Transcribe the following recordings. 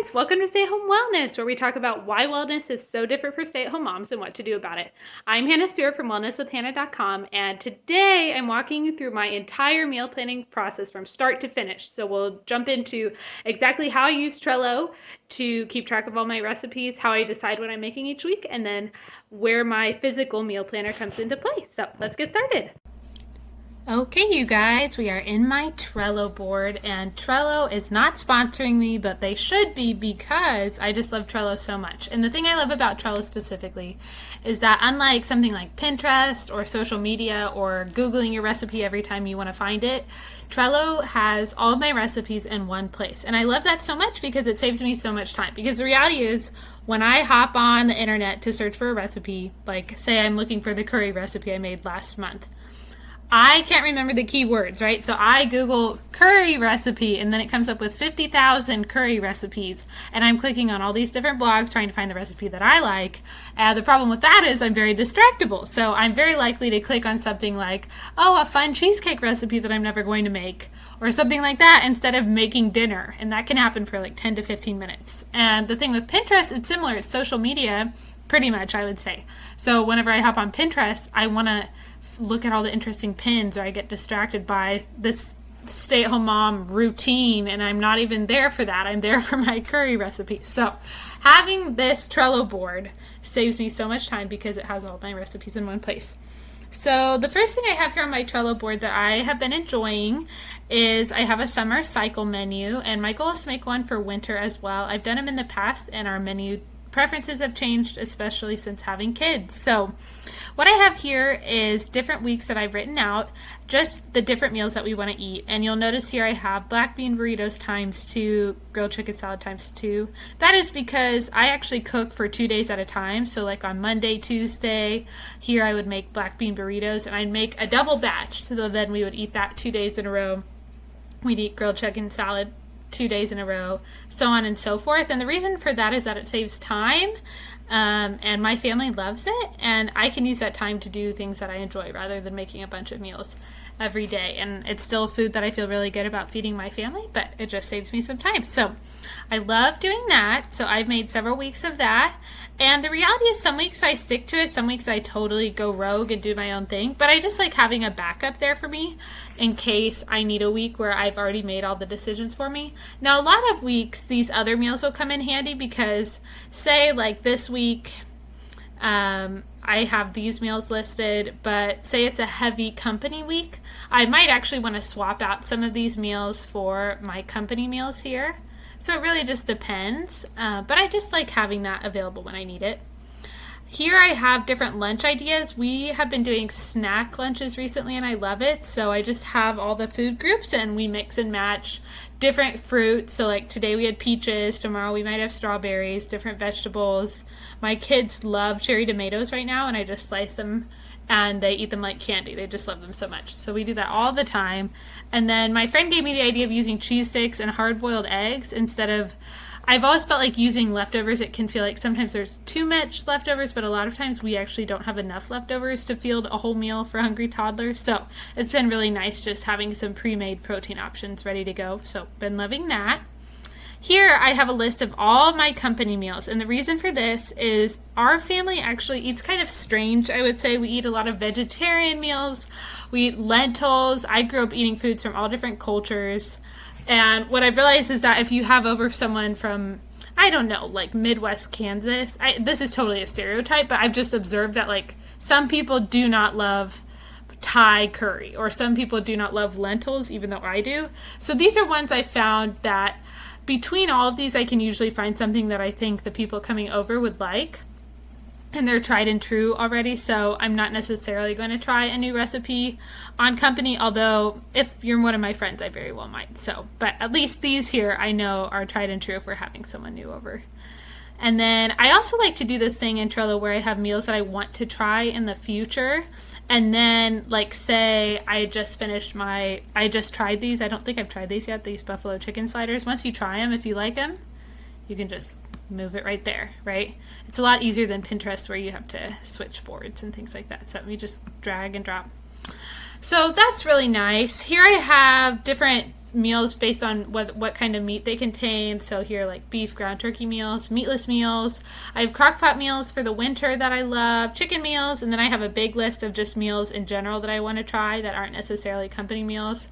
guys, welcome to Stay at Home Wellness, where we talk about why wellness is so different for stay-at-home moms and what to do about it. I'm Hannah Stewart from wellnesswithhannah.com, and today I'm walking you through my entire meal planning process from start to finish. So we'll jump into exactly how I use Trello to keep track of all my recipes, how I decide what I'm making each week, and then where my physical meal planner comes into play. So let's get started. Okay, you guys, we are in my Trello board, and Trello is not sponsoring me, but they should be because I just love Trello so much. And the thing I love about Trello specifically is that unlike something like Pinterest or social media or Googling your recipe every time you want to find it, Trello has all of my recipes in one place. And I love that so much because it saves me so much time. Because the reality is, when I hop on the internet to search for a recipe, like say I'm looking for the curry recipe I made last month, I can't remember the keywords, right? So I Google curry recipe and then it comes up with 50,000 curry recipes. And I'm clicking on all these different blogs trying to find the recipe that I like. The problem with that is I'm very distractible. So I'm very likely to click on something like, oh, a fun cheesecake recipe that I'm never going to make, or something like that instead of making dinner. And that can happen for like 10 to 15 minutes. And the thing with Pinterest, it's similar. It's social media, pretty much, I would say. So whenever I hop on Pinterest, I want to look at all the interesting pins, or I get distracted by this stay-at-home mom routine, and I'm not even there for that. I'm there for my curry recipe. So having this Trello board saves me so much time because it has all my recipes in one place. So the first thing I have here on my Trello board that I have been enjoying is I have a summer cycle menu, and my goal is to make one for winter as well. I've done them in the past, and our menu preferences have changed, especially since having kids. So what I have here is different weeks that I've written out, just the different meals that we want to eat. And you'll notice here I have black bean burritos ×2, grilled chicken salad ×2. That is because I actually cook for 2 days at a time. So like on Monday, Tuesday, here I would make black bean burritos, and I'd make a double batch. So then we would eat that 2 days in a row. We'd eat grilled chicken salad 2 days in a row, so on and so forth. And the reason for that is that it saves time, and my family loves it, and I can use that time to do things that I enjoy rather than making a bunch of meals every day. And it's still food that I feel really good about feeding my family, but it just saves me some time. So I love doing that. So I've made several weeks of that. And the reality is some weeks I stick to it, some weeks I totally go rogue and do my own thing. But I just like having a backup there for me in case I need a week where I've already made all the decisions for me. Now, a lot of weeks, these other meals will come in handy because, say, like this week, I have these meals listed, but say it's a heavy company week, I might actually want to swap out some of these meals for my company meals here. So it really just depends, but I just like having that available when I need it. Here I have different lunch ideas. We have been doing snack lunches recently, and I love it. So I just have all the food groups, and we mix and match different fruits. So like today we had peaches, tomorrow we might have strawberries, different vegetables. My kids love cherry tomatoes right now, and I just slice them and they eat them like candy. They just love them so much. So we do that all the time. And then my friend gave me the idea of using cheese sticks and hard-boiled eggs instead of, I've always felt like using leftovers, it can feel like sometimes there's too much leftovers, but a lot of times we actually don't have enough leftovers to field a whole meal for hungry toddlers. So it's been really nice just having some pre-made protein options ready to go. So been loving that. Here I have a list of all my company meals, and the reason for this is our family actually eats kind of strange, I would say. We eat a lot of vegetarian meals, we eat lentils. I grew up eating foods from all different cultures, and what I've realized is that if you have over someone from, I don't know, like Midwest Kansas, this is totally a stereotype, but I've just observed that like some people do not love Thai curry, or some people do not love lentils, even though I do. So these are ones I found that between all of these, I can usually find something that I think the people coming over would like, and they're tried and true already, so I'm not necessarily going to try a new recipe on company, although if you're one of my friends, I very well might. So, but at least these here I know are tried and true if we're having someone new over. And then I also like to do this thing in Trello where I have meals that I want to try in the future. And then, like, say I just tried these. I don't think I've tried these yet, these buffalo chicken sliders. Once you try them, if you like them, you can just move it right there, right? It's a lot easier than Pinterest where you have to switch boards and things like that. So we just drag and drop. So that's really nice. Here I have different meals based on what kind of meat they contain. So here, like beef, ground turkey meals, meatless meals. I have crock pot meals for the winter that I love, chicken meals, and then I have a big list of just meals in general that I want to try that aren't necessarily company meals.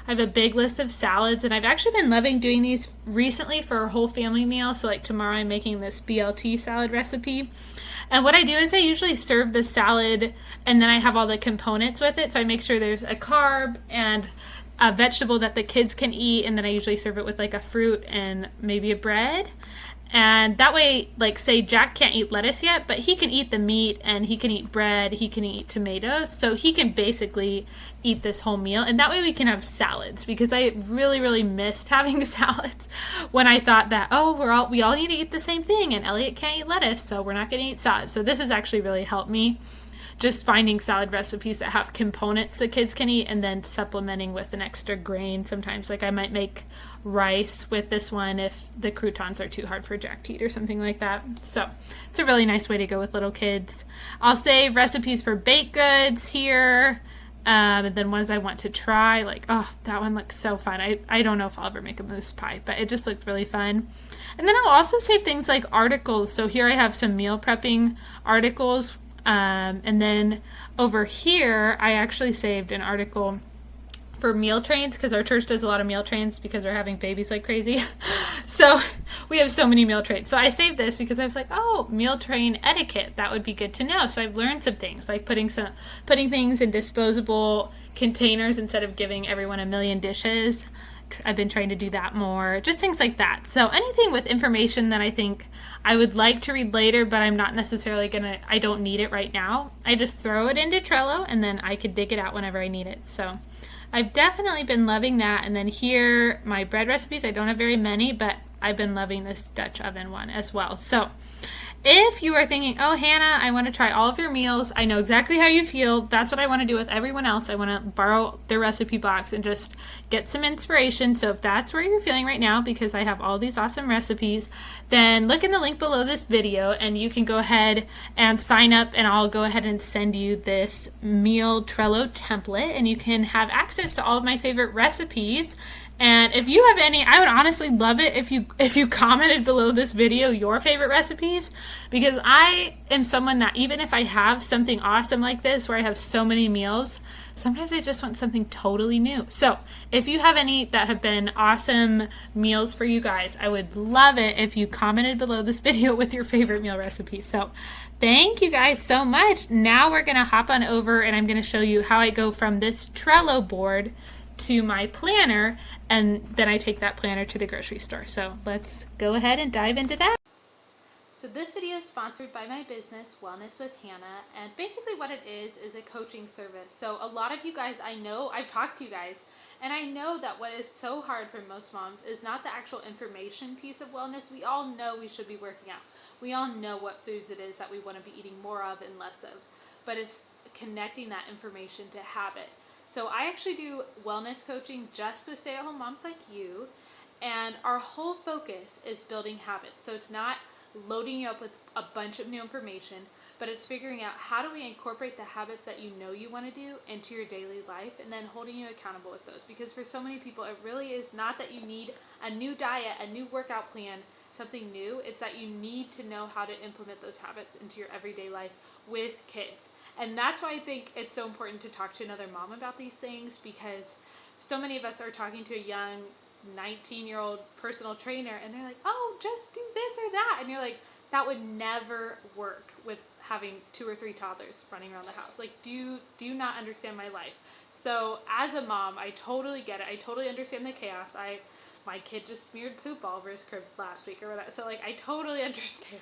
I have a big list of salads, and I've actually been loving doing these recently for a whole family meal. So like tomorrow I'm making this BLT salad recipe. And what I do is I usually serve the salad and then I have all the components with it. So I make sure there's a carb and a vegetable that the kids can eat, and then I usually serve it with like a fruit and maybe a bread. And that way, like, say Jack can't eat lettuce yet, but he can eat the meat and he can eat bread, he can eat tomatoes. So he can basically eat this whole meal. And that way we can have salads, because I really, really missed having salads when I thought that, oh, we all need to eat the same thing and Elliot can't eat lettuce, so we're not going to eat salad. So this has actually really helped me, just finding salad recipes that have components that kids can eat and then supplementing with an extra grain. Sometimes, like, I might make rice with this one if the croutons are too hard for Jack to eat or something like that. So it's a really nice way to go with little kids. I'll save recipes for baked goods here, and then ones I want to try, like, oh, that one looks so fun. I don't know if I'll ever make a mousse pie, but it just looked really fun. And then I'll also save things like articles. So here I have some meal prepping articles. And then over here, I actually saved an article for meal trains, because our church does a lot of meal trains because we're having babies like crazy. So we have so many meal trains. So I saved this because I was like, oh, meal train etiquette, that would be good to know. So I've learned some things, like putting things in disposable containers instead of giving everyone a million dishes. I've been trying to do that more, just things like that. So anything with information that I think I would like to read later, but I'm not necessarily I don't need it right now, I just throw it into Trello and then I could dig it out whenever I need it. So I've definitely been loving that. And then here, my bread recipes, I don't have very many, but I've been loving this Dutch oven one as well. So if you are thinking, oh, Hannah, I want to try all of your meals, I know exactly how you feel. That's what I want to do with everyone else. I want to borrow their recipe box and just get some inspiration. So if that's where you're feeling right now, because I have all these awesome recipes, then look in the link below this video and you can go ahead and sign up, and I'll go ahead and send you this meal Trello template, and you can have access to all of my favorite recipes. And if you have any, I would honestly love it if you commented below this video your favorite recipes, because I am someone that even if I have something awesome like this where I have so many meals, sometimes I just want something totally new. So if you have any that have been awesome meals for you guys, I would love it if you commented below this video with your favorite meal recipe. So thank you guys so much. Now we're going to hop on over and I'm going to show you how I go from this Trello board to my planner, and then I take that planner to the grocery store. So let's go ahead and dive into that. So this video is sponsored by my business, Wellness with Hannah, and basically what it is a coaching service. So a lot of you guys, I know, I've talked to you guys, and I know that what is so hard for most moms is not the actual information piece of wellness. We all know we should be working out. We all know what foods it is that we want to be eating more of and less of, but it's connecting that information to habit. So I actually do wellness coaching just with stay-at-home moms like you, and our whole focus is building habits. So it's not loading you up with a bunch of new information, but it's figuring out how do we incorporate the habits that you know you want to do into your daily life, and then holding you accountable with those. Because for so many people, it really is not that you need a new diet, a new workout plan, something new. It's that you need to know how to implement those habits into your everyday life with kids. And that's why I think it's so important to talk to another mom about these things, because so many of us are talking to a young 19-year-old personal trainer and they're like, oh, just do this or that. And you're like, that would never work with having 2 or 3 toddlers running around the house. Like, do you not understand my life? So as a mom, I totally get it. I totally understand the chaos. My kid just smeared poop all over his crib last week or whatever. So like, I totally understand.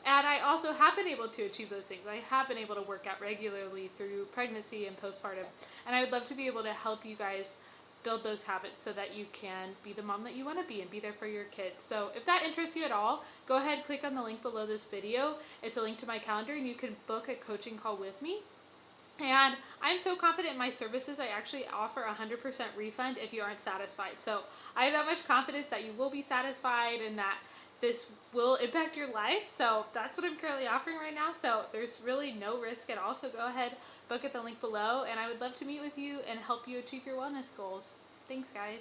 And I also have been able to achieve those things. I have been able to work out regularly through pregnancy and postpartum. And I would love to be able to help you guys build those habits so that you can be the mom that you want to be and be there for your kids. So if that interests you at all, go ahead, click on the link below this video. It's a link to my calendar and you can book a coaching call with me. And I'm so confident in my services, I actually offer 100% refund if you aren't satisfied. So I have that much confidence that you will be satisfied and that this will impact your life. So that's what I'm currently offering right now. So there's really no risk at all. So go ahead, book at the link below, and I would love to meet with you and help you achieve your wellness goals. Thanks, guys.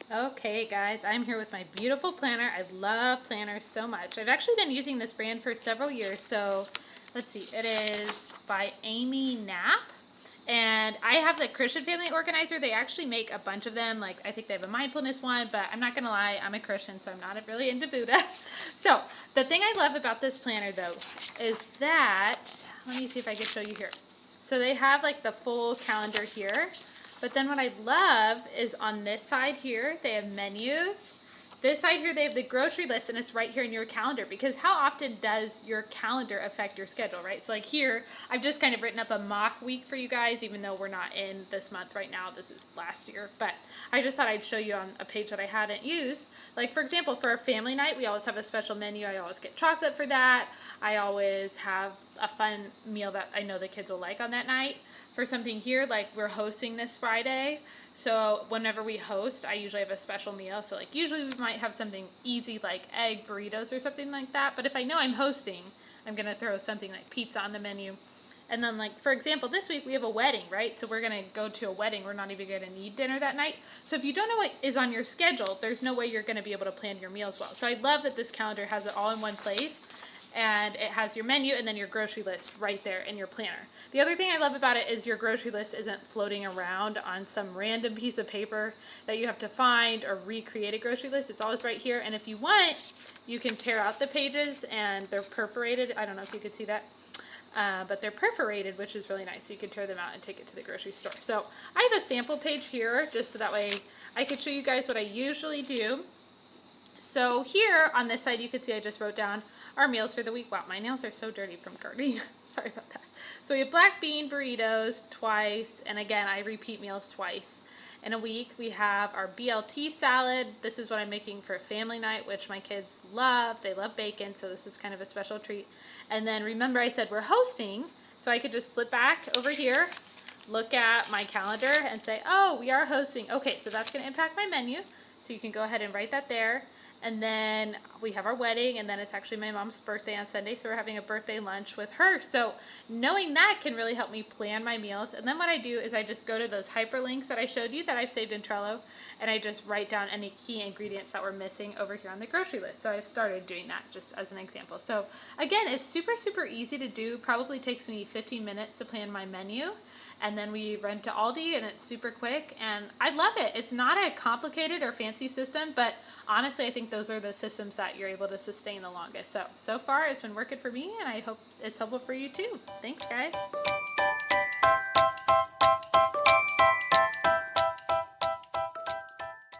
Okay guys, I'm here with my beautiful planner. I love planners so much. I've actually been using this brand for several years. So let's see, it is by Amy Knapp. And I have the Christian Family Organizer. They actually make a bunch of them. Like, I think they have a mindfulness one, but I'm not gonna lie, I'm a Christian, so I'm not really into Buddha. So the thing I love about this planner though is that, let me see if I can show you here. So they have like the full calendar here. But then what I love is on this side here, they have menus. This side here, they have the grocery list, and it's right here in your calendar, because how often does your calendar affect your schedule, right? So like here, I've just kind of written up a mock week for you guys, even though we're not in this month right now. This is last year, but I just thought I'd show you on a page that I hadn't used. Like for example, for a family night, we always have a special menu. I always get chocolate for that. I always have a fun meal that I know the kids will like on that night. For something here, like we're hosting this Friday, so whenever we host, I usually have a special meal. So like usually we might have something easy like egg burritos or something like that. But if I know I'm hosting, I'm going to throw something like pizza on the menu. And then like, for example, this week we have a wedding, right? So we're going to go to a wedding. We're not even going to need dinner that night. So if you don't know what is on your schedule, there's no way you're going to be able to plan your meals well. So I love that this calendar has it all in one place. And it has your menu and then your grocery list right there in your planner. The other thing I love about it is your grocery list isn't floating around on some random piece of paper that you have to find or recreate a grocery list. It's always right here. And if you want, you can tear out the pages and they're perforated. I don't know if you could see that. But they're perforated, which is really nice. So you can tear them out and take it to the grocery store. So I have a sample page here just so that way I could show you guys what I usually do. So here on this side, you can see I just wrote down our meals for the week. Wow, my nails are so dirty from gardening. Sorry about that. So we have black bean burritos twice. And again, I repeat meals twice in a week. We have our BLT salad. This is what I'm making for family night, which my kids love. They love bacon, so this is kind of a special treat. And then remember I said we're hosting, so I could just flip back over here, look at my calendar and say, oh, we are hosting. Okay, so that's going to impact my menu. So you can go ahead and write that there. And then we have our wedding, and then it's actually my mom's birthday on Sunday, so we're having a birthday lunch with her. So knowing that can really help me plan my meals. And then what I do is I just go to those hyperlinks that I showed you that I've saved in Trello, and I just write down any key ingredients that we're missing over here on the grocery list. So I've started doing that just as an example. So again, it's super, super easy to do. Probably takes me 15 minutes to plan my menu. And then we run to Aldi, and it's super quick, and I love it. It's not a complicated or fancy system, but honestly, I think those are the systems that you're able to sustain the longest. So far it's been working for me, and I hope it's helpful for you too. Thanks, guys.